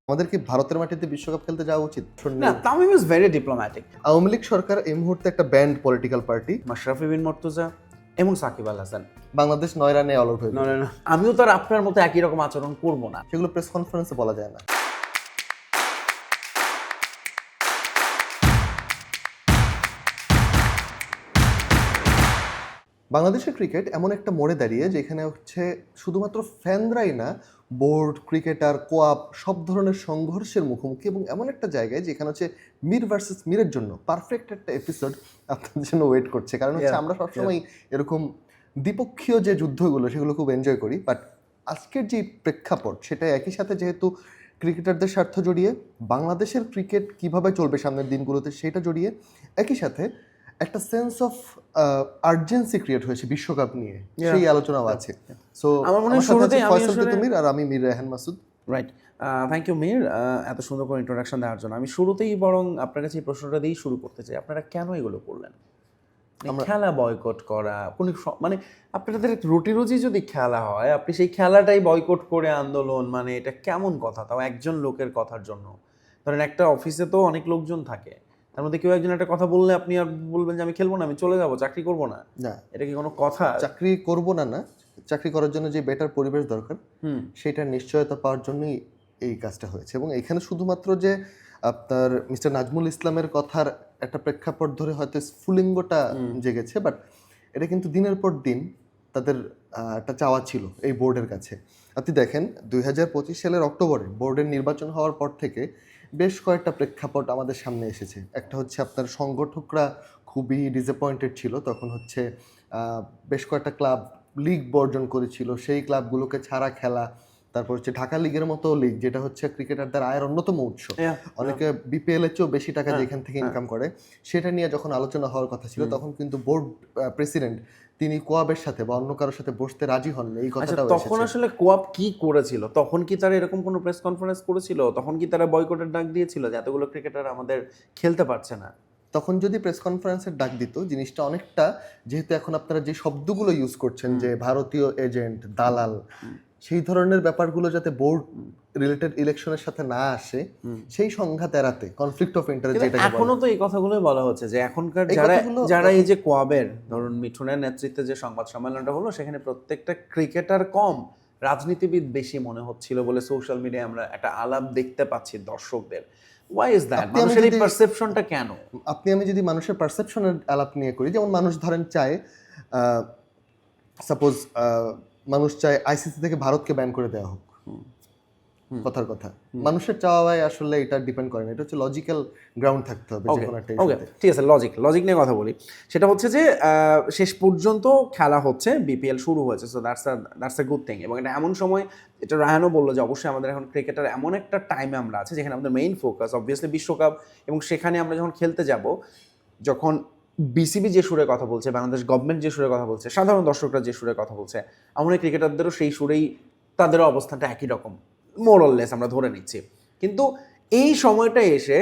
আমাদের কি ভারতের মাটিতে বিশ্বকাপ খেলতে যাওয়া উচিত? না, Tamim is very diplomatic. Awami League সরকার এই মুহূর্তে একটা banned political party. Mashrafe bin Mortaza এবং সাকিব আল হাসান। বাংলাদেশ 9 রানে অল আউট হয়ে গেল। আমিও তো আর আপনার মতো একই রকম আচরণ করব না। সেগুলো প্রেস কনফারেন্সে বলা যায় না। বাংলাদেশের ক্রিকেট এমন একটা মোড়ে দাঁড়িয়ে যেখানে হচ্ছে শুধুমাত্র ফ্যানরাই না, বোর্ড, ক্রিকেটার, কোয়াপ সব ধরনের সংঘর্ষের মুখোমুখি, এবং এমন একটা জায়গায় যেখানে হচ্ছে মির ভার্সেস মিরের জন্য পারফেক্ট একটা এপিসোড আপনাদের জন্য ওয়েট করছে। কারণ হচ্ছে আমরা সবসময় এরকম দ্বিপক্ষীয় যে যুদ্ধগুলো সেগুলো খুব এনজয় করি, বাট আজকের যে প্রেক্ষাপট সেটা একই সাথে যেহেতু ক্রিকেটারদের স্বার্থ জড়িয়ে, বাংলাদেশের ক্রিকেট কিভাবে চলবে সামনের দিনগুলোতে সেটা জড়িয়ে, একই সাথে একটা সেন্স অফ আর্জেন্সি ক্রিয়েট হয়েছে বিশ্বকাপ নিয়ে, সেই আলোচনাও আছে। সো আমার মনে হয় শুরুতেই তুমি আর আমি Mir Rehan Masud. Right, thank you Mir, এত সুন্দর করে ইন্ট্রোডাকশন দেওয়ার জন্য। আমি শুরুতেই বরং আপনার কাছে এই প্রশ্নটা দিয়েই শুরু করতে চাই, আপনারা কেন এগুলো করলেন? খেলা বয়কট করা কোন মানে আপনাদের রুটি রুজি যদি খেলা হয়, আপনি সেই খেলাটাই বয়কট করে আন্দোলন, মানে এটা কেমন কথা? তাও একজন লোকের কথার জন্য। ধরেন একটা অফিসে তো অনেক লোকজন থাকে, তার মধ্যে কেউ একজন একটা কথা বললে আপনি আর বলবেন যে আমি খেলবো না, আমি চলে যাবো, চাকরি করবো না? না, এটা কি কোনো কথা? চাকরি করবো না, না চাকরি করার জন্য যে বেটার পরিবেশ দরকার সেটা নিশ্চয়তা পাওয়ার জন্যই এই কাজটা হয়েছে। এবং এখানে শুধুমাত্র যে আপনার মিস্টার নাজমুল ইসলামের কথার একটা প্রেক্ষাপট ধরে হয়তো স্ফুলিঙ্গটা জেগেছে, বাট এটা কিন্তু দিনের পর দিন তাদের একটা চাওয়া ছিল এই বোর্ডের কাছে। আপনি দেখেন 2025 সালের অক্টোবরে বোর্ডের নির্বাচন হওয়ার পর থেকে বেশ কয়েকটা প্রেক্ষাপট আমাদের সামনে এসেছে। একটা হচ্ছে আপনার সংগঠকরা খুবই ডিসঅ্যাপয়েন্টেড ছিল, তখন হচ্ছে বেশ কয়েকটা ক্লাব লিগ বর্জন করেছিল, সেই ক্লাবগুলোকে ছাড়া খেলা। তারপর হচ্ছে ঢাকা লিগের মতো লিগ, যেটা হচ্ছে ক্রিকেটারদের আয়ের অন্যতম উৎস, অনেকে বিপিএল এর চেয়েও বেশি টাকা যেখান থেকে ইনকাম করে, সেটা নিয়ে যখন আলোচনা হওয়ার কথা ছিল তখন কিন্তু বোর্ড প্রেসিডেন্ট তিনি কোয়াবের সাথে বা অন্য কারোর সাথে বসতে রাজি হন এই কথাটা। তখন আসলে কোয়াব কি করেছিল? তখন কি তারা এরকম কোনো প্রেস কনফারেন্স করেছিল? তখন কি তারা বয়কটের ডাক দিয়েছিল যে এতগুলো ক্রিকেটার আমাদের খেলতে পারছে না? তখন যদি প্রেস কনফারেন্সের ডাক দিত, জিনিসটা অনেকটা, যেহেতু এখন আপনারা যে শব্দগুলো ইউজ করছেন যে ভারতীয় এজেন্ট, দালাল, সেই ধরনের ব্যাপারগুলো যাতে বোর্ড রিলেটেড ইলেকশনের সাথে না আসে, সেই সংঘাত এড়াতে, কনফ্লিক্ট অফ ইন্টারেস্ট যেটা এখনো তো এই কথাগুলোই বলা হচ্ছে যে এখনকার যারা এই যে কোয়াবের ধরুন মিঠুনের নেতৃত্বে যে সংবাদ সম্মেলনটা হলো, সেখানে প্রত্যেকটা ক্রিকেটার কম রাজনীতিবিদ বেশি মনে হচ্ছিল বলে সোশ্যাল মিডিয়ায় আমরা একটা আলাপ দেখতে পাচ্ছি দর্শকদের। Why is that? মানুষের এই পারসেপশনটা কেন? আমি যদি মানুষের পারসেপশনের আলাপ নিয়ে করি, যেমন মানুষ ধরেন চায়, সাপোজ মানুষ চায় আইসিসি থেকে ভারতকে ব্যান করে দেওয়া হোক, কথার কথা। মানুষের চাওয়ায় আসলে এটা ডিপেন্ড করে না, এটা হচ্ছে লজিক্যাল গ্রাউন্ড থাকতে হবে যে কোনো একটা ইস্যুতে। ওকে, ঠিক আছে, লজিক নিয়ে কথা বলি। সেটা হচ্ছে যে শেষ পর্যন্ত খেলা হচ্ছে, বিপিএল শুরু হয়েছে, so that's a good thing. এবং এটা এমন সময়, এটা রায়ানও বললো যে অবশ্যই আমাদের এখন ক্রিকেটার এমন একটা টাইমে আমরা আছি যেখানে আমাদের মেইন ফোকাস অবভিয়াসলি বিশ্বকাপ, এবং সেখানে আমরা যখন খেলতে যাব, যখন বিসিবি যে সুরে কথা বলছে, বাংলাদেশ গভর্নমেন্ট যে সুরে কথা বলছে, সাধারণ দর্শকরা যে সুরে কথা বলছে, আমার ক্রিকেটারদেরও সেই সুরেই তাদেরও অবস্থানটা একই রকম, মোর অর লেস আমরা ধরে নিচ্ছি। কিন্তু এই সময়টা এসে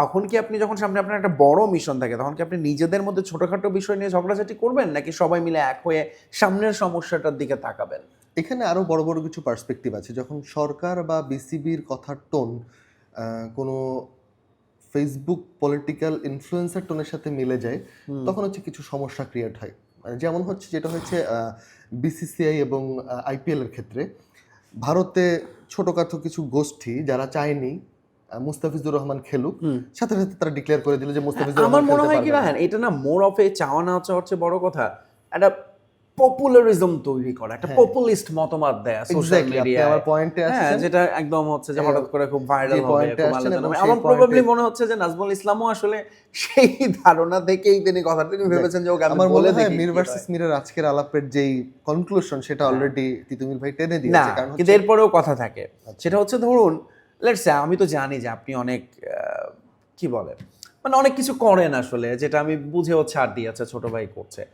তখন কি আপনি যখন সামনে আপনার একটা বড় মিশন থাকে, তখন কি আপনি নিজেদের মধ্যে ছোটখাটো বিষয় নিয়ে ঝগড়াঝাটি করবেন, নাকি সবাই মিলে এক হয়ে সামনের সমস্যাটার দিকে তাকাবেন? এখানে আরো বড় বড় কিছু পার্সপেক্টিভ আছে। যখন সরকার বা বিসিবির কথার টোন কোনো ফেসবুক পলিটিক্যাল ইনফ্লুয়েন্সার টোনের সাথে মিলে যায়, তখন হচ্ছে কিছু সমস্যা ক্রিয়েট হয়। যেমন হচ্ছে যেটা হচ্ছে বিসিসিআই এবং আইপিএল এর ক্ষেত্রে, ভারতে ছোটখাটো কিছু গোষ্ঠী যারা চায়নি মুস্তাফিজুর রহমান খেলুক, সাথে সাথে তারা ডিক্লেয়ার করে দিল যে মুস্তাফিজুর রহমান আমার মনে হয় কি রাখেন, এটা না মোর অফ এ চাওয়া না চাওয়ার চেয়ে বড় কথা একটা পপুলারিজম তৈরি করা, একটা পপুলিস্ট মতামত দেয়া সোশ্যাল মিডিয়ায়। আমার পয়েন্টে আসছে, যেটা একদম হচ্ছে যে হঠাৎ করে খুব ভাইরাল হবে, খুব আলোচনা হবে। আমার প্রবাবলি মনে হচ্ছে যে নাজমুল ইসলামও আসলে সেই ধারণা থেকেই তিনি কথাটা ভেবেছেন যে ওকে আমি বলে দেখি। মির ভার্সেস মিরের আজকের আলাপের যেই কনক্লুশন সেটা অলরেডি তিতুমির ভাই টেনে দিয়েছে। কারণ কিন্তু এরপরেও কথা থাকে, সেটা হচ্ছে ধরুন লেটস সে, আমি তো জানি যে আপনি অনেক কি বলে মানে অনেক কিছু করেন আসলে, যেটা আমি বুঝেও ছাড় দিয়েছে ছোট ভাই করছে।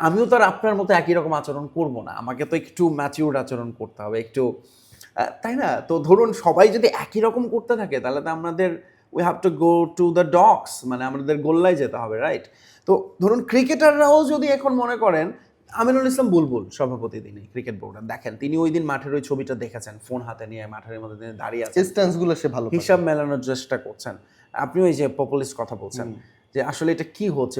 আমিও তো আর আপনার মতো একই রকম আচরণ করব না, আমাকে তো একটু ম্যাচিউরড আচরণ করতে হবে একটু, তাই না? তো ধরুন সবাই যদি একই রকম করতে থাকে, তাহলে তো আমাদের we have to go to the dogs, মানে আমাদের গোল্লায় যেতে হবে, রাইট? তো ধরুন ক্রিকেটাররাও যদি এখন মনে করেন আমিনুল ইসলাম বুলবুল সভাপতি তিনি ক্রিকেট বোর্ডের, দেখেন তিনি ওই দিন মাঠের ওই ছবিটা দেখেছেন, ফোন হাতে নিয়ে মাঠের মধ্যে তিনি দাঁড়িয়ে আছেন, স্ট্যান্স গুলো সে ভালো পারে। হিসাব মেলানোর চেষ্টা করছেন। আপনি ওই যে পপুলিস্ট কথা বলছেন যে আসলে এটা কি হচ্ছে,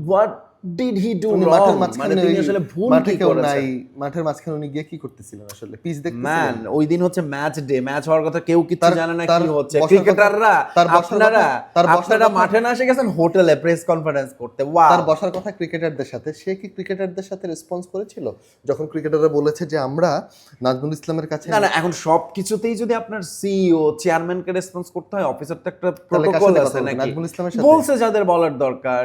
হোয়াট ডিড হি ডু রং, মানে তিনি আসলে ভুল কি করেছেন। মাঠের মাঝখানে উনি গিয়ে কি করতেছিলেন আসলে, পিচ দেখতেছিলেন? ম্যান ওই দিন হচ্ছে ম্যাচ ডে, ম্যাচ হওয়ার কথা, কেউ কিছু জানে না কি হচ্ছে। বসার ক্রিকেটাররা তার আপনারা মাঠে না এসে গেছেন হোটেলে প্রেস কনফারেন্স করতে। তার বসার কথা ক্রিকেটারদের সাথে, সে কি ক্রিকেটারদের সাথে রেসপন্স করেছিল যখন ক্রিকেটাররা বলেছে যে আমরা নাজমুল ইসলামের কাছে? না, এখন সবকিছুতেই যদি আপনার সিইও চেয়ারম্যানকে রেসপন্স করতে হয়, অফিসার তো একটা প্রোটোকল আছে নাকি? নাজমুল ইসলামের সাথে বলছে যাদের বলার দরকার,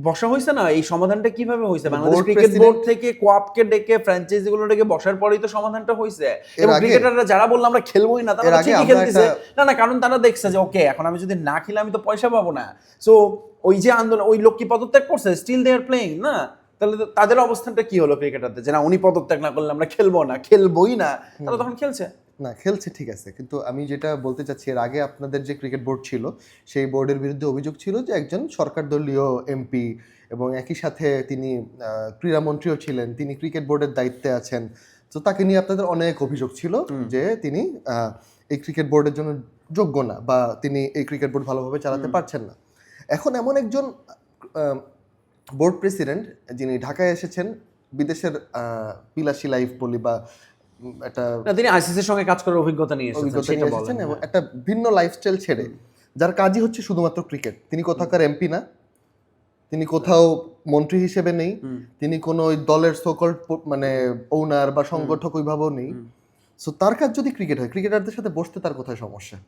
বসা হয়েছে না। এই সমাধানটা কিভাবে হয়েছে? বাংলাদেশ ক্রিকেট বোর্ড থেকে কোয়াপকে ডেকে, ফ্র্যাঞ্চাইজিগুলো ডেকে বসার পরেই তো সমাধানটা হয়েছে। এবং ক্রিকেটাররা যারা বললো আমরা খেলবোই না, তারা ঠিকই খেলতেছে। না, কারণ তারা দেখছে যে ওকে এখন আমি যদি না খেলে আমি তো পয়সা পাবো না। সো ওই যে আন্দোলন, ওই লোক কি পদত্যাগ করছে, স্টিল দে আর প্লেইং না? তাহলে তাদের অবস্থানটা কি হলো ক্রিকেটারদের, যে না উনি পদত্যাগ না করলে আমরা খেলবোই না, তারা তখন খেলছে না? খেলছে ঠিক আছে, কিন্তু আমি যেটা বলতে চাচ্ছি, এর আগে আপনাদের যে ক্রিকেট বোর্ড ছিল, সেই বোর্ডের বিরুদ্ধে অভিযোগ ছিল যে একজন সরকার দলীয় এমপি এবং একই সাথে তিনি ক্রীড়ামন্ত্রীও ছিলেন, তিনি ক্রিকেট বোর্ডের দায়িত্বে আছেন। তো তাকে নিয়ে আপনাদের অনেক অভিযোগ ছিল যে তিনি এই ক্রিকেট বোর্ডের জন্য যোগ্য না, বা তিনি এই ক্রিকেট বোর্ড ভালোভাবে চালাতে পারছেন না। এখন এমন একজন বোর্ড প্রেসিডেন্ট যিনি ঢাকায় এসেছেন, বিদেশের বিলাসী লাইফ বলি বা একটা, তিনি আইসিসির সঙ্গে কাজ করার অভিজ্ঞতা নিয়ে এসেছেন এবং একটা ভিন্ন লাইফস্টাইল ছেড়ে, যার কাজই হচ্ছে শুধুমাত্র ক্রিকেট। তিনি কোথাকার এমপি না, তিনি কোথাও মন্ত্রী হিসেবে নেই, তিনি কোনো ওই দলের সোকল্ড মানে ওনার বা সংগঠক ওইভাবেও নেই। সো তার কাজ যদি ক্রিকেট হয়, ক্রিকেটারদের সাথে বসতে তার কোথায় সমস্যা?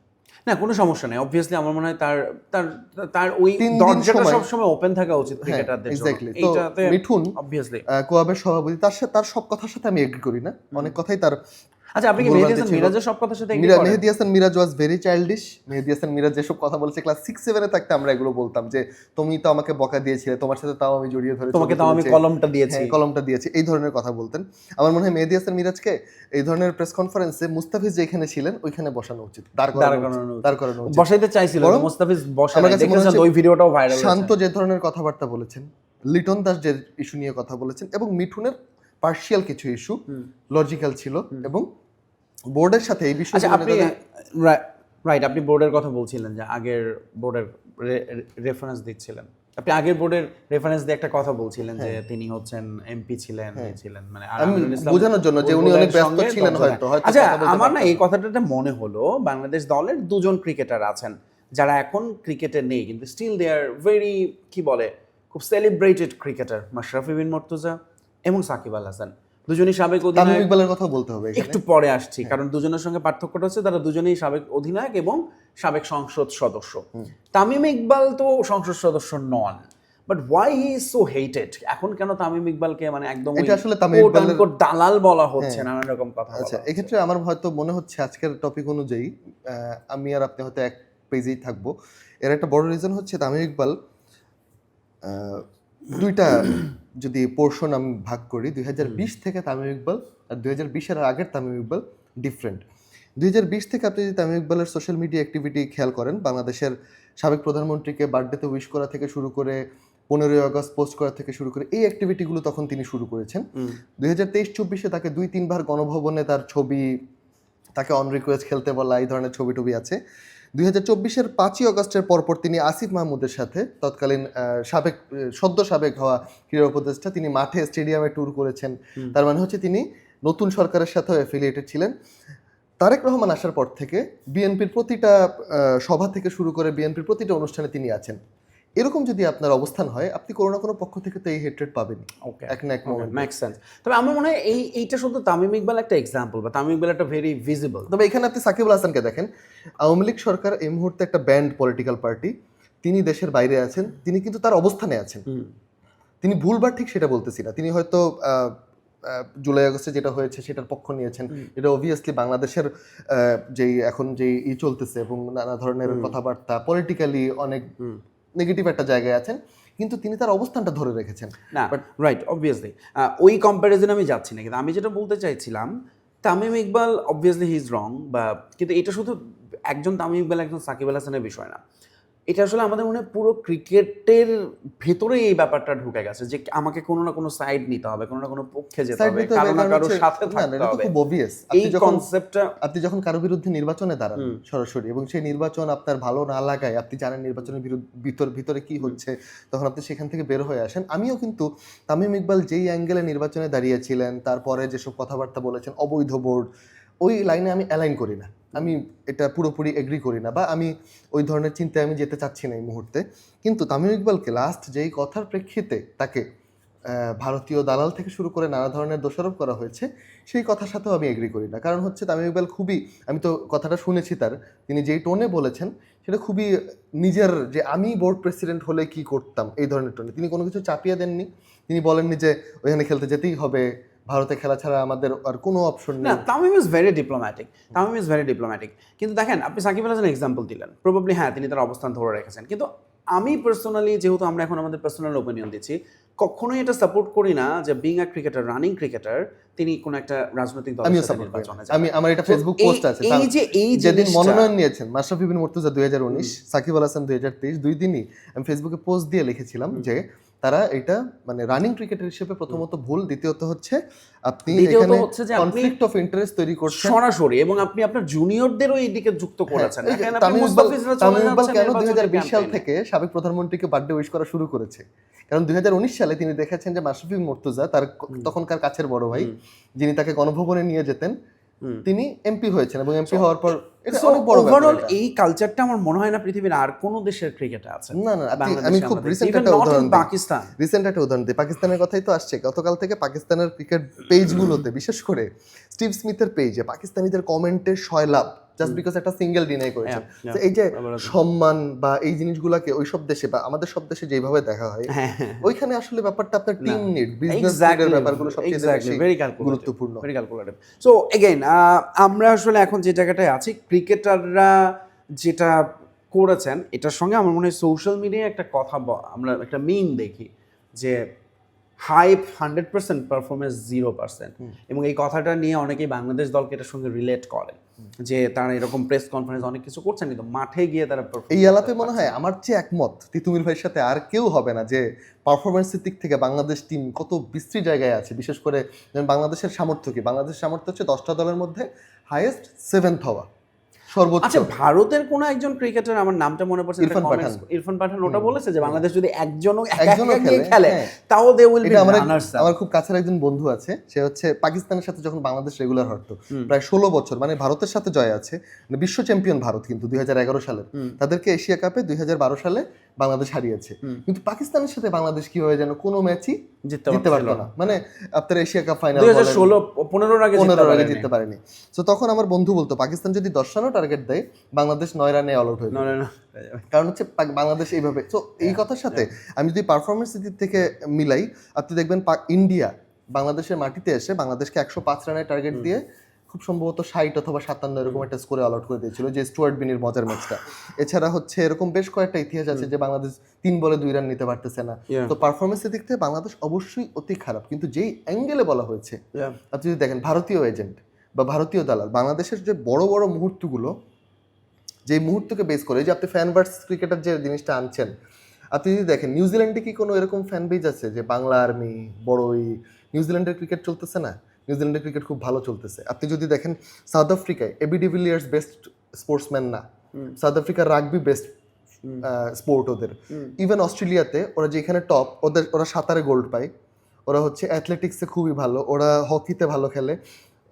না, কোনো সমস্যা নেই। অবভিয়াসলি আমার মনে হয় তার তার তার ওই দরজাটা সব সময় ওপেন থাকা উচিত ক্রিকেটারদের জন্য। এক্স্যাক্টলি। তো মিঠুন অবভিয়াসলি কোয়াবের সভাপতি, তার সব কথার সাথে আমি এগ্রি করি না, অনেক কথাই তার। আচ্ছা, আপনি কি মেহেদী হাসান মিরাজের সব কথার সাথে এগ্রি করেন? Mehedi Hasan Miraz was very childish. Mehedi Hasan Miraz যেসব কথা বলেছে, ক্লাস 6-7 থাকতে আমরা এগুলো বলতাম যে তুমি তো আমাকে বকা দিয়েছিলে, তোমার সাথে তাও আমি জড়িয়ে ধরেছি, তোমাকে তাও আমি কলমটা দিয়েছি, এই ধরনের কথা বলতেন। আমার মনে হয় মেহেদী হাসান মিরাজকে এই ধরনের প্রেস কনফারেন্সে মুস্তাফিজ যেখানে ছিলেন ওইখানে বসানো উচিত, দাঁড় করানো উচিত। বসাইতে চাইছিল মুস্তাফিজ, বসানো দেখেছেন ওই ভিডিওটাও ভাইরাল হয়েছে। শান্ত যে ধরনের কথাবার্তা বলেছেন, লিটন দাস যে ইস্যু নিয়ে কথা বলেছেন, এবং মিঠুনের পার্শিয়াল কিছু ইস্যু লজিক্যাল ছিল, এবং বোর্ডের সাথে এই বিষয়ে আপনি রাইট, আপনি বোর্ডের কথা বলছিলেন যে আগের বোর্ডের রেফারেন্স দিচ্ছিলেন। আপনি আগের বোর্ডের রেফারেন্স দিয়ে একটা কথা বলছিলেন যে তিনি হচ্ছেন এমপি ছিলেন, মানে বোঝানোর জন্য যে উনি অনেক ব্যস্ত ছিলেন হয়তো। আচ্ছা, আমার না এই কথাটা মনে হলো, বাংলাদেশ দলের দুজন ক্রিকেটার আছেন যারা এখন ক্রিকেটে নেই, কিন্তু স্টিল দে আর ভেরি, কি বলে, খুব সেলিব্রেটেড ক্রিকেটার, মাশরাফি বিন মুর্তজা এবং সাকিব আল হাসান। দুজনই সাবেক অধিনায়ক। তামিম ইকবালের কথা বলতে হবে একটু পরে আসছি, কারণ দুজনের সঙ্গে পার্থক্যটা হচ্ছে তারা দুজনেই সাবেক অধিনায়ক এবং সাবেক সংসদ সদস্য। তামিম ইকবাল তো সংসদ সদস্য নন, but why he is so hated? এখন কেন তামিম ইকবালকে মানে একদম এটা আসলে তামিম ইকবালের দালাল বলা হচ্ছে, নানান রকম কথা। আচ্ছা, এক্ষেত্রে আমার হয়তো মনে হচ্ছে আজকের টপিক অনুযায়ী আমি আর আপনি হয়তো এক পেজেই থাকবো। এর একটা বড় রিজন হচ্ছে তামিম ইকবাল দুইটা যদি পোর্শন আমি ভাগ করি, 2020 থেকে তামিম ইকবাল আর 2020-এর আগের তামিম ইকবাল ডিফারেন্ট। 2020 থেকে আপনি যদি তামিম ইকবালের সোশ্যাল মিডিয়া অ্যাক্টিভিটি খেয়াল করেন, বাংলাদেশের সাবেক প্রধানমন্ত্রীকে বার্থডেতে উইশ করা থেকে শুরু করে 15ই আগস্ট পোস্ট করা থেকে শুরু করে এই অ্যাক্টিভিটিগুলো তখন তিনি শুরু করেছেন। 2023-24-এ তাকে 2-3 বার গণভবনে তার ছবি, তাকে অন রিকোয়েস্ট খেলতে বলা, এই ধরনের ছবি টবি আছে। 2024-এর 5ই আগস্টের পরপর তিনি আসিফ মাহমুদের সাথে, তৎকালীন সদ্য সাবেক হওয়া ক্রীড়া উপদেষ্টা, তিনি মাঠে স্টেডিয়ামে ট্যুর করেছেন। তার মানে হচ্ছে তিনি নতুন সরকারের সাথেও অ্যাফিলিয়েটেড ছিলেন। তারেক রহমান আসার পর থেকে বিএনপির প্রতিটা সভা থেকে শুরু করে বিএনপির প্রতিটা অনুষ্ঠানে তিনি আছেন। এরকম যদি আপনার অবস্থান হয়, আপনি কোনো না কোনো পক্ষ থেকে তো এই হেট্রেড পাবেনই এক না এক মোমেন্ট। Make sense. তবে আমার মনে হয় এইটা শুধু তামিম ইকবাল একটা এক্সাম্পল, বা তামিম ইকবাল একটা ভেরি ভিজিবল। তবে এখানে আপনি সাকিব আল হাসানকে দেখেন, আওয়ামী লীগ সরকার এই মুহূর্তে একটা ব্যান্ড পলিটিক্যাল পার্টি, তিনি দেশের বাইরে আছেন, তিনি কিন্তু তার অবস্থানে আছেন। তিনি ভুলবার ঠিক সেটা বলতেছি না, তিনি হয়তো জুলাই আগস্টে যেটা হয়েছে সেটার পক্ষ নিয়েছেন, এটা অবভিয়াসলি বাংলাদেশের এখন যেই চলতেছে এবং নানা ধরনের কথাবার্তা পলিটিক্যালি অনেক নেগেটিভ একটা জায়গায় আছেন, কিন্তু তিনি তার অবস্থানটা ধরে রেখেছেন। না, রাইট, অবভিয়াসলি ওই কম্প্যারিজন আমি যাচ্ছি না, কিন্তু আমি যেটা বলতে চাইছিলাম, Tamim Iqbal obviously he is wrong, বা কিন্তু এটা শুধু একজন তামিম ইকবাল একজন সাকিব আল হাসানের বিষয় না। এটা আসলে আমাদের মনে হয় পুরো ক্রিকেটের ভেতরে এই ব্যাপারটা ঢুকে গেছে যে আমাকে কোনো না কোনো সাইড নিতে হবে, কোনো না কোনো পক্ষে যেতে Side হবে, নিতে হবে, কারো না কারণ কারো হচ্ছে- সাথে না, না, থাকতে এটা তো হবে। খুব obvious। এই কনসেপ্টটা আপনি যখন কারো বিরুদ্ধে নির্বাচনে দাঁড়ান সরাসরি এবং সেই নির্বাচন আপনার ভালো না লাগায়, আপনি জানেন নির্বাচনের ভিতরে কি হচ্ছে, তখন আপনি সেখান থেকে বের হয়ে আসেন। আমিও কিন্তু তামিম ইকবাল যেই অ্যাঙ্গেলে নির্বাচনে দাঁড়িয়েছিলেন, তারপরে যেসব কথাবার্তা বলেছেন, অবৈধ বোর্ড, ওই লাইনে আমি অ্যালাইন করি না, আমি এটা পুরোপুরি এগ্রি করি না, বা আমি ওই ধরনের চিন্তায় আমি যেতে চাচ্ছি না এই মুহূর্তে। কিন্তু তামিম ইকবালকে লাস্ট যেই কথার প্রেক্ষিতে তাকে ভারতীয় দালাল থেকে শুরু করে নানা ধরনের দোষারোপ করা হয়েছে, সেই কথার সাথেও আমি এগ্রি করি না। কারণ হচ্ছে তামিম ইকবাল খুবই, আমি তো কথাটা শুনেছি তার, তিনি যেই টোনে বলেছেন সেটা খুবই নিজের, যে আমি বোর্ড প্রেসিডেন্ট হলে কি করতাম, এই ধরনের টোনে। তিনি কোনো কিছু চাপিয়ে দেননি, তিনি বলেননি যে ওইখানে খেলতে যেতেই হবে, ভারতে খেলা ছাড়া আমাদের আর কোনো অপশন না, নেই। Tamim is very diplomatic, Tamim is very diplomatic. কিন্তু দেখেন, আপনি সাকিব আল হাসান এক্সাম্পল দিলেন, প্রবাবলি হ্যাঁ তিনি তার অবস্থান ধরে রেখেছেন, কিন্তু আমি পার্সোনালি, যেহেতু আমরা এখন আমাদের পার্সোনাল ওপিনিয়ন দিচ্ছি, কখনোই এটা সাপোর্ট করি না যে being a cricketer, running cricketer, তিনি কোনো একটা রাজনৈতিক দলের আমিও সাথে সাপোর্ট করি, নির্বাচনে যাবেন। আমি, আমার এটা So, ফেসবুক পোস্ট আছে, এই যেদিন জিনিসটা- মনোনয়ন নিয়েছেন মাশরাফি বিন মুর্তজা 2019, সাকিব আল হাসান 2023, দুই দিনই আমি ফেসবুকে পোস্ট দিয়ে লিখেছিলাম যে তারা এটা মানে রানিং ক্রিকেটার হিসেবে প্রথমত ভুল, দ্বিতীয়ত হচ্ছে আপনি দ্বিতীয়ত এখানে হচ্ছে যে আপনি কনফ্লিক্ট অফ ইন্টারেস্ট তৈরি করছেন সরাসরি, এবং আপনি আপনার জুনিয়রদেরও এই দিকে যুক্ত করেছেন। হ্যাঁ, এই যে দেখেন, আপনি তামিম মুস্তাফিজরা চলে ইকবাল যাচ্ছেন কেন নির্বাচনের 2020 সাল campaign-এ। থেকে সাবেক প্রধানমন্ত্রীকে বার্থডে উইশ করা শুরু করেছে? কারণ 2019 সালে তিনি দেখেছেন যে মাশরাফি বিন মুর্তজা, তার তখনকার কাছের বড় ভাই, যিনি তাকে গণভবনে নিয়ে যেতেন, তিনি এমপি হয়েছেন, এবং এমপি হওয়ার পর এটা So, অনেক বড় ব্যাপার overall এটা। এই কালচারটা আমার মনে হয় না পৃথিবীর আর কোনো দেশের ক্রিকেটে আছে। না, না, বাংলাদেশে আমি খুব আমাদের, রিসেন্ট even একটা not in উদাহরণ দিই। পাকিস্তান। রিসেন্ট একটা উদাহরণ দিই, পাকিস্তানের কথাই তো আসছে। গতকাল থেকে পাকিস্তানের ক্রিকেট পেজগুলোতে, বিশেষ করে স্টিভ স্মিথের পেজে, পাকিস্তানিদের কমেন্টের সয়লাভ, জাস্ট বিকজ একটা সিঙ্গেল ডিনাই করেছেন। Yeah, তো এই যে সম্মান বা এই জিনিসগুলোকে ওই সব দেশে বা আমাদের সব দেশে যেভাবে দেখা হয়, ওইখানে আসলে ব্যাপারটা আপনার টিম নিড, বিজনেস নিডের ব্যাপারগুলো সবচেয়ে বেশি গুরুত্বপূর্ণ। Very calculative. সো এগেইন, আমরা আসলে এখন যে জায়গাটায় আছি, ক্রিকেটাররা যেটা করেছেন এটার সঙ্গে আমার মনে হয় সোশ্যাল মিডিয়ায় একটা কথা আমরা একটা মিম দেখি যে হাইপ 100%, পারফরমেন্স 0%, এবং এই কথাটা নিয়ে অনেকেই বাংলাদেশ দলকে এটার সঙ্গে রিলেট করে যে তারা এরকম প্রেস কনফারেন্স অনেক কিছু করছেন, কিন্তু মাঠে গিয়ে তারা perform এই আলাপে করতে মনে হয় আমার চেয়ে একমত তিতুমির ভাইয়ের সাথে আর কেউ হবে না, যে পারফরমেন্সের দিক থেকে বাংলাদেশ টিম কত বিশ্রী জায়গায় আছে। বিশেষ করে বাংলাদেশের সামর্থ্য কি, বাংলাদেশের সামর্থ্য হচ্ছে 10টা দলের মধ্যে হাইয়েস্ট 7th হওয়া, সর্বোচ্চ। আচ্ছা, ভারতের কোন একজন ক্রিকেটার, আমার নামটা মনে পড়ছে না, ইরফান একটা পাঠান। comments- ইরফান পাঠান ওটা বলেছে যে বাংলাদেশ যদি একজনও একজনও খেলে, হ্যাঁ। তাও দে উইল বি এটা রানার্স আপ। আমার খুব কাছের একজন বন্ধু আছে, সে হচ্ছে পাকিস্তানের সাথে যখন বাংলাদেশ রেগুলার হতো প্রায় 16 বছর, মানে ভারতের সাথে জয় আছে, মানে বিশ্ব চ্যাম্পিয়ন ভারত কিন্তু 2011 সালে, তাদেরকে এশিয়া কাপে 2012 সালে বাংলাদেশ হারিয়েছে। কিন্তু পাকিস্তানের সাথে বাংলাদেশ কি হয়ে যেন কোনো ম্যাচই জিততে পারতো না, মানে আপনার এশিয়া কাপ ফাইনাল 2016-15 আগে 15 আগে জিততে পারেনি। তো তখন আমার বন্ধু বলতো পাকিস্তান যদি 10 রানও টার্গেট দেয়, বাংলাদেশ 9 রানে অল আউট হয়ে যাবে। কারণ হচ্ছে বাংলাদেশ এইভাবে। তো এই কথার সাথে আমি যদি পারফরমেন্সের দিক থেকে মিলাই, আপনি দেখবেন ইন্ডিয়া বাংলাদেশের মাটিতে এসে বাংলাদেশকে 105 রানের টার্গেট দিয়ে খুব সম্ভবত 60 অথবা 57 এরকম একটা স্কোরে অল আউট করে দিয়েছিল, যে স্টুয়ার্ট বিনির মজার ম্যাচটা। এছাড়া হচ্ছে এরকম বেশ কয়েকটা ইতিহাস আছে যে বাংলাদেশ 3 বলে 2 রান নিতে পারতেছে না। তো পারফরমেন্সের দিক থেকে বাংলাদেশ অবশ্যই অতি খারাপ, কিন্তু যেই অ্যাঙ্গেলে বলা হয়েছে, আপনি যদি দেখেন ভারতীয় এজেন্ট বা ভারতীয় দালাল, বাংলাদেশের যে বড় বড় মুহূর্তগুলো, যে মুহূর্তকে বেস করে, যে আপনি ফ্যান ভার্সেস ক্রিকেটার যে জিনিসটা আনছেন, আপনি যদি দেখেন নিউজিল্যান্ডে কি কোনো এরকম ফ্যান বেজ আছে যে বাংলা আর্মি বড়ই, নিউজিল্যান্ডের ক্রিকেট চলতেছে না? নিউজিল্যান্ডের ক্রিকেট খুব ভালো চলতেছে। আপনি যদি দেখেন সাউথ আফ্রিকায় এবি ডিভিলিয়ার্স বেস্ট স্পোর্টসম্যান না, সাউথ আফ্রিকার রাগবি বেস্ট স্পোর্ট ওদের। ইভেন অস্ট্রেলিয়াতে ওরা যেখানে টপ, ওরা সাঁতারে গোল্ড পায়, ওরা হচ্ছে অ্যাথলেটিক্সে খুবই ভালো, ওরা হকিতে ভালো খেলে,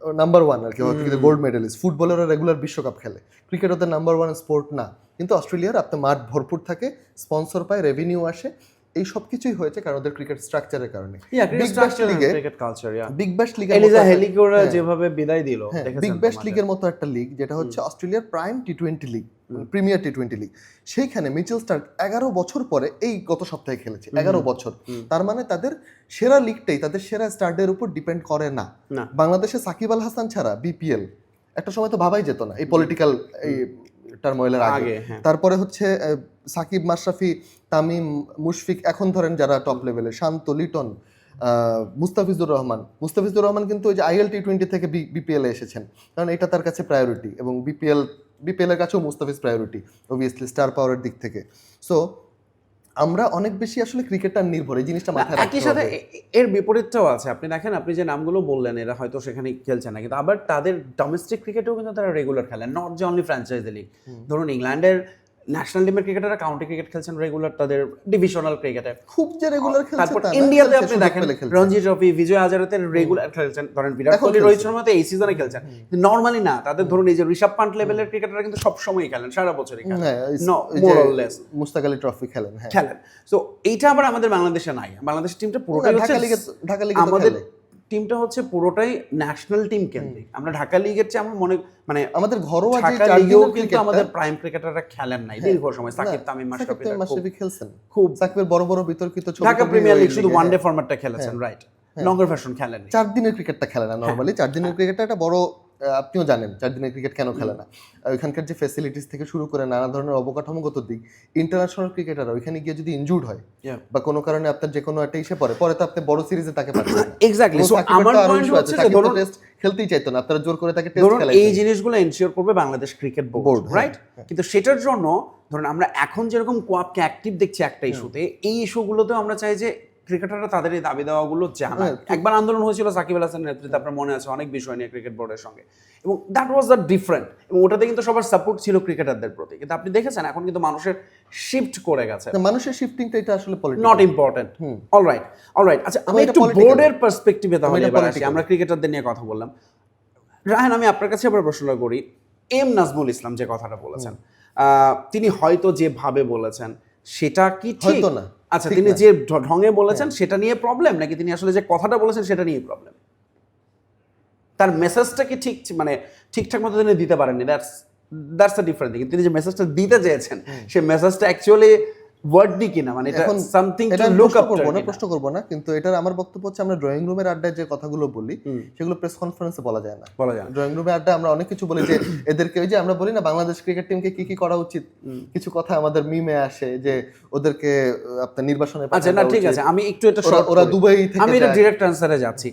নাম্বার 1 আর কি, হকিতে গোল্ড মেডেলিস্ট, ফুটবলে ওরা রেগুলার বিশ্বকাপ খেলে, ক্রিকেট ওদের নাম্বার 1 স্পোর্ট না। কিন্তু অস্ট্রেলিয়ার আপনার মাঠ ভরপুর থাকে, স্পন্সর পায়, রেভিনিউ আসে, এই সব কিছুই হয়েছে কারণ ওদের ক্রিকেট স্ট্রাকচারের কারণে। বিগ ব্যাশ লিগে এলিজা হেলিকোরা যেভাবে বিদায় দিল, বিগ ব্যাশ লিগের মতো একটা লিগ, যেটা হচ্ছে অস্ট্রেলিয়ার prime T20 league, premier T20 league, সেইখানে মিচেল স্টার্ক 11 বছর পরে এই গত সপ্তাহে খেলেছে, 11 বছর। তার মানে তাদের সেরা লিগটাই তাদের সেরা স্টার্টের উপর ডিপেন্ড করে না। বাংলাদেশে সাকিব আল হাসান ছাড়া বিপিএল একটা সময় তো ভাবাই যেত না, এই পলিটিক্যাল এই টার্মোয়েলের আগে। তারপরে হচ্ছে সাকিব, মাশরাফি, তামিম, মুশফিক, এখন ধরেন যারা টপ লেভেলে, শান্ত, লিটন, মুস্তাফিজুর রহমান কিন্তু ওই যে আইএল টি20 থেকে বিপিএল এ এসেছেন, কারণ এটা তার কাছে প্রায়োরিটি, এবং বিপিএল বিপিএল এর কাছেও মুস্তাফিজ প্রায়োরিটি অবভিয়াসলি স্টার পাওয়ারের দিক থেকে। সো আমরা অনেক বেশি আসলে ক্রিকেটার নির্ভর, এই জিনিসটা মাথায় রাখতে একই সাথে হবে। এর বিপরীতটাও আছে। আপনি দেখেন, আপনি যে নামগুলো বললেন এরা হয়তো সেখানে খেলছে না, কিন্তু আবার তাদের ডোমেস্টিক ক্রিকেটেও কিন্তু তারা রেগুলার খেলেন, নট যে অনলি ফ্র্যাঞ্চাইজি লিগ। ধরুন ইংল্যান্ডের ন্যাশনাল টিমের ক্রিকেটাররা কাউন্টি ক্রিকেট খেলছেন রেগুলার, তাদের ডিভিশনাল ক্রিকেটে। খুব যে রেগুলার খেলছে তারপর তা না, ইন্ডিয়াতে খেলছে, আপনি সুযোগ দেখেন পেলে খেলছে। রঞ্জি ট্রফি, বিজয় হাজারেতে রেগুলার খেলছেন। ধরেন বিরাট এখন কোহলি, খেলছে। রোহিত শর্মা তো এই সিজনে খেলছেন, নর্মালি না। তাদের ধরুন এই যে ঋষভ পান্ট লেভেলের ক্রিকেটাররা কিন্তু সব সময়ই খেলেন, সারা বছরই খেলেন, হ্যাঁ, নো ওই মোর যে or less Mushtaq Ali trophy খেলেন, হ্যাঁ খেলেন। সো এইটা আবার আমাদের বাংলাদেশে নাই। বাংলাদেশ টিমটা পুরোটাই হচ্ছে ঢাকা লিগে আমাদের টিমটা হচ্ছে পুরোটাই ন্যাশনাল টিম কেন্দ্রিক। আমরা ঢাকা লিগের চেয়ে আমার মনে মানে আমাদের ঘরোয়া যে ঢাকা 4 লিগেও দিনের কিন্তু ক্রিকেটটা আমাদের প্রাইম ক্রিকেটাররা খেলেন নাই দীর্ঘ সময়। সাকিব, তামিম, মাশরাফি খেলছেন, খুব সাকিবের বড় বড় বিতর্কিত ছবি ঢাকা প্রিমিয়ার লিগ শুধু ওয়ান ডে ফরম্যাটটা খেলেছেন, রাইট? লঙ্গার ভার্সন খেলেন। 4 দিনের ক্রিকেটটা খেলে না নরমালি। 4 দিনের ক্রিকেটটা একটা বড়, আপনিও জানেন 4 দিনের ক্রিকেট কেন খেলে না। ওইখানকার যে ফ্যাসিলিটিস থেকে শুরু করে নানা ধরনের অবকাঠামোগত দিক, ইন্টারন্যাশনাল ক্রিকেটাররা ওইখানে গিয়ে যদি ইনজুর্ড হয় বা কোনো কারণে আপনার যে কোনো একটা ইসে পরে তো আপনি বড় সিরিজে তাকে পাচ্ছেন না। এক্স্যাক্টলি। সো আমার পয়েন্ট হচ্ছে যে ধরুন টেস্ট খেলতেই চাইতো না, আপনারা জোর করে তাকে টেস্ট ধরুন খেলাইতেন। এই জিনিসগুলো এনশিওর করবে বাংলাদেশ ক্রিকেট বোর্ড, রাইট? কিন্তু সেটার জন্য ধরুন আমরা এখন যেরকম কোয়াপকে অ্যাক্টিভ দেখছি একটা ইস্যুতে, এই ইস্যুগুলোতেও আমরা চাই যে ক্রিকেটাররা তাদের এই দাবি দেওয়াগুলো জানায়। একবার আন্দোলন হয়েছিল সাকিব আল হাসানের নেতৃত্বে, আপনার মনে আছে, অনেক বিষয় নিয়ে ক্রিকেট বোর্ডের সঙ্গে, এবং দ্যাট ওয়াজ দ্য ডিফারেন্ট। এবং ওটাতে কিন্তু সবার সাপোর্ট ছিল ক্রিকেটারদের প্রতি। কিন্তু আপনি দেখেছেন এখন কিন্তু মানুষের শিফট করে গেছে। মানুষের শিফটিংটা এটা আসলে political, not important. Alright, alright. আচ্ছা, আমি একটু বোর্ডের পার্সপেক্টিভে তাহলে এবার আসি। আমরা ক্রিকেটারদের নিয়ে কথা বললাম। রায়হান, আমি আপনার কাছে আবার প্রশ্ন করি, এম নাজমুল ইসলাম যে কথাটা বলেছেন, তিনি হয়তো যেভাবে বলেছেন সেটা কি ঠিক? হয়তো না। আচ্ছা, তিনি যে ঢঙে বলেছেন সেটা নিয়ে প্রবলেম, নাকি তিনি আসলে যে কথাটা বলেছেন সেটা নিয়ে প্রবলেম? তার মেসেজটা কি ঠিক, মানে ঠিকঠাক মতো তিনি দিতে পারেননি? That's a different thing. তিনি যে মেসেজটা দিতে চেয়েছেন সেই মেসেজটা অ্যাকচুয়ালি ওয়ার্ডলি কিনা, মানে এটা সামথিং টু লুক আপ করব না, প্রশ্ন করব না, কিন্তু এটার আমার বক্তব্য হচ্ছে আমরা ড্রয়িং রুমের আড্ডায় যে কথাগুলো বলি সেগুলো প্রেস কনফারেন্সে বলা যায় না। ড্রয়িং রুমের আড্ডায় আমরা অনেক কিছু বলি, যে এদেরকে, ওই যে আমরা বলি না বাংলাদেশ ক্রিকেট টিমকে কি কি করা উচিত, কিছু কথা আমাদের মিমে আসে যে ওদেরকে আপনার নির্বাসনে পাঠানো। আচ্ছা, না ঠিক আছে, আমি একটু এটা ওরা দুবাই থেকে, আমি এটা ডিরেক্ট অ্যানসারে যাচ্ছি।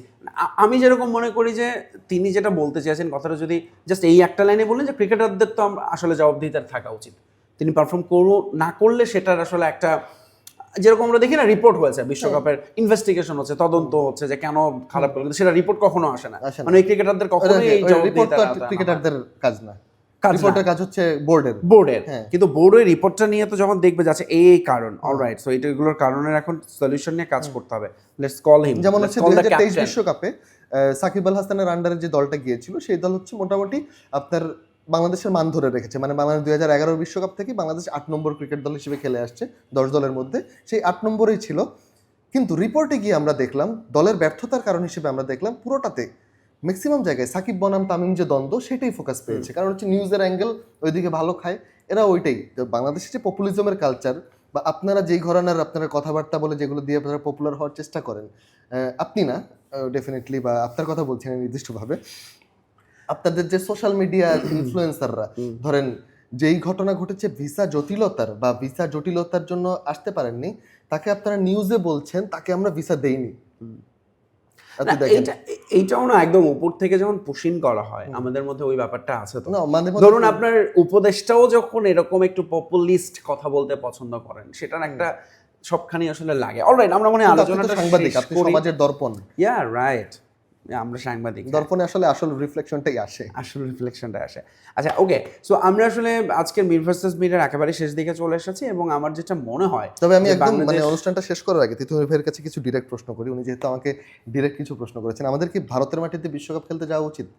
আমি যেরকম মনে করি যে তিনি যেটা বলতে চেয়েছেন কথাটা যদি জাস্ট এই একটা লাইনে বলেন যে ক্রিকেটারদের তো আসলে জবাবদিহিতার থাকা উচিত, তিনি পারফর্ম না করলে সেটার আসলে একটা, যেরকম আমরা দেখি না রিপোর্ট হয়েছে বিশ্বকাপের, ইনভেস্টিগেশন হচ্ছে, তদন্ত হচ্ছে যে কেন খারাপ করলো, কিন্তু সেটা রিপোর্ট কখনো আসে না। মানে এই ক্রিকেটারদের কখনোই এই জবাবদিহিতা, ক্রিকেটারদের কাজ না, রিপোর্টের কাজ হচ্ছে বোর্ডের। কিন্তু বোর্ডের রিপোর্টটা নিয়ে তো যখন দেখবে যাচ্ছে এই কারণ, অলরাইট, সো এইগুলোর কারণের এখন সলিউশন নিয়ে কাজ করতে হবে। Let's call him. যেমন হচ্ছে 2023 বিশ্বকাপে সাকিব আল হাসানের আন্ডারে যে দলটা গিয়েছিল সেই দল হচ্ছে মোটামুটি আপনার বাংলাদেশের মান ধরে রেখেছে। মানে বাংলাদেশ 2011 বিশ্বকাপ থেকে বাংলাদেশ 8 নম্বর ক্রিকেট দল হিসেবে খেলে আসছে 10 দলের মধ্যে, সেই 8 নম্বরেই ছিল। কিন্তু রিপোর্টে গিয়ে আমরা দেখলাম দলের ব্যর্থতার কারণ হিসেবে আমরা দেখলাম পুরোটাতে ম্যাক্সিমাম জায়গায় সাকিব বনাম তামিম যে দ্বন্দ্ব সেটাই ফোকাস পেয়েছে। কারণ হচ্ছে নিউজের অ্যাঙ্গেল ওইদিকে ভালো খায়, এরা ওইটাই। বাংলাদেশের যে পপুলিজমের কালচার, বা আপনারা যেই ঘরানার আপনারা কথাবার্তা বলে যেগুলো দিয়ে আপনারা পপুলার হওয়ার চেষ্টা করেন, আপনি না ডেফিনেটলি, বা আপনার কথা বলছেন নির্দিষ্টভাবে, আপনাদের যে সোশ্যাল মিডিয়া ইনফ্লুয়েন্সাররা, ধরেন যেই ঘটনা ঘটেছে ভিসা জটিলতার জন্য আসতে পারেননি, তাকে আপনারা নিউজে বলছেন তাকে আমরা ভিসা দেইনি। এইটাও না একদম উপর থেকে যখন পুশিং করা হয় আমাদের মধ্যে ওই ব্যাপারটা আছে। তো ধরুন আপনার উপদেষ্টাও যখন এরকম একটু পপুলিস্ট কথা বলতে পছন্দ করেন, সেটার একটা সবখানি আসলে লাগে। অলরাইট, আমরা মনে হয় আলোচনাটা সাংবাদিক, আপনি সমাজের দর্পণ। ইয়া রাইট, আমরা সাংবাদিক, দর্পণে আসলে আসল রিফ্লেকশনটাই আসে, আচ্ছা ওকে। সো আমরা আসলে আজকের মির ভার্সেস মিরের একেবারে শেষ দিকে চলে এসেছি, এবং আমার যেটা মনে হয়, তবে আমি একদম মানে অনুষ্ঠানটা শেষ করার আগে তিতুমির ভাইয়ের কাছে কিছু ডিরেক্ট প্রশ্ন করি। উনি যেহেতু আমাকে ডিরেক্ট কিছু প্রশ্ন করেছেন, আমাদের কি ভারতের মাটিতে বিশ্বকাপ খেলতে যাওয়া উচিত?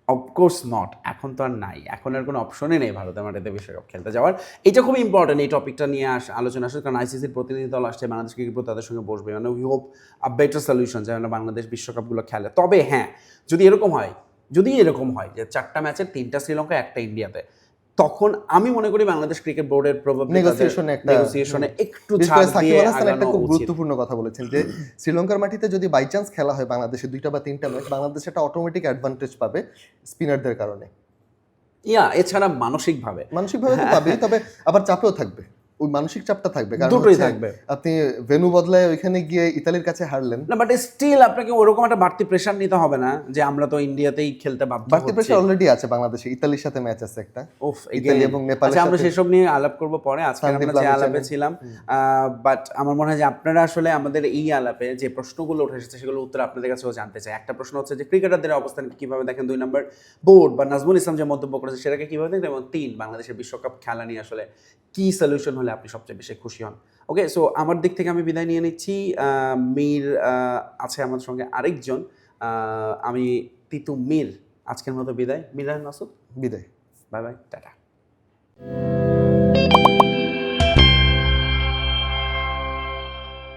Of course not. এখন তো আর নাই, এখন আর কোনো অপশনই নেই ভারতের মাটিতে বিশ্বকাপ খেলতে যাওয়ার। এটা খুব ইম্পর্টেন্ট, এই টপিকটা নিয়ে আলোচনা আসে, কারণ আইসিসির প্রতিনিধি দল আসছে, বাংলাদেশ ক্রিকেট বোর্ড তাদের সঙ্গে বসবে, মানে we hope a better solution যেন বাংলাদেশ বিশ্বকাপগুলো খেলে। তবে হ্যাঁ, যদি এরকম হয় যে 4টা ম্যাচের 3টা শ্রীলঙ্কা 1টা ইন্ডিয়াতে, তখন আমি মনে করি বাংলাদেশ ক্রিকেট বোর্ডের নেগোসিয়েশনে একটু ছাড় দিয়ে একটা খুব গুরুত্বপূর্ণ কথা বলেছেন যে শ্রীলঙ্কার মাটিতে যদি বাই চান্স খেলা হয় বাংলাদেশে 2টা বা 3টা ম্যাচ, বাংলাদেশ একটা অটোমেটিক অ্যাডভান্টেজ পাবে স্পিনারদের কারণে। এছাড়া মানসিকভাবে তো পাবেই, তবে আবার চাপেও থাকবে। ওই মানসিক চাপটা থাকবে, কারণ দুটোই হচ্ছে থাকবে। আপনি ভেন্যু বদলায় ওইখানে গিয়ে ইতালির কাছে হারলেন। না বাট স্টিল আপনাকে ওরকম একটা বাড়তি প্রেশার নিতে হবে না যে আমরা তো ইন্ডিয়াতেই খেলতে বাধ্য বাড়তি হচ্ছি। প্রেশার অলরেডি আছে বাংলাদেশে, ইতালির সাথে ম্যাচ আছে একটা, উফ, ইতালি again। এবং নেপালের আচ্ছা, আমরা সাথে। সেসব নিয়ে আলাপ করব পরে। আজকে সানদীপ আমরা যে লামিচানের। আলাপে ছিলাম, বাট আমার মনে হয় যে আপনারা আসলে আমাদের এই আলাপে যে প্রশ্নগুলো উঠে এসেছে সেগুলো উত্তর আপনাদের কাছেও জানতে চাই। একটা প্রশ্ন হচ্ছে যে ক্রিকেটারদের অবস্থানকে কিভাবে দেখেন, 2 নম্বর বোর্ড বা নাজমুল ইসলাম যে মন্তব্য করেছে সেটাকে কিভাবে দেখেন, এবং 3 বাংলাদেশের বিশ্বকাপ খেলা নিয়ে আসলে কি সলিউশন হলে আপনি সবচেয়ে বেশি খুশি হন। ওকে, সো আমার দিক থেকে আমি বিদায় নিয়ে নিচ্ছি। মীর আছে আমাদের সঙ্গে আরেকজন, আমি তিতু মীর। আজকের মতো বিদায়। মিরান মাসুদ, বিদায়। Bye bye, tata.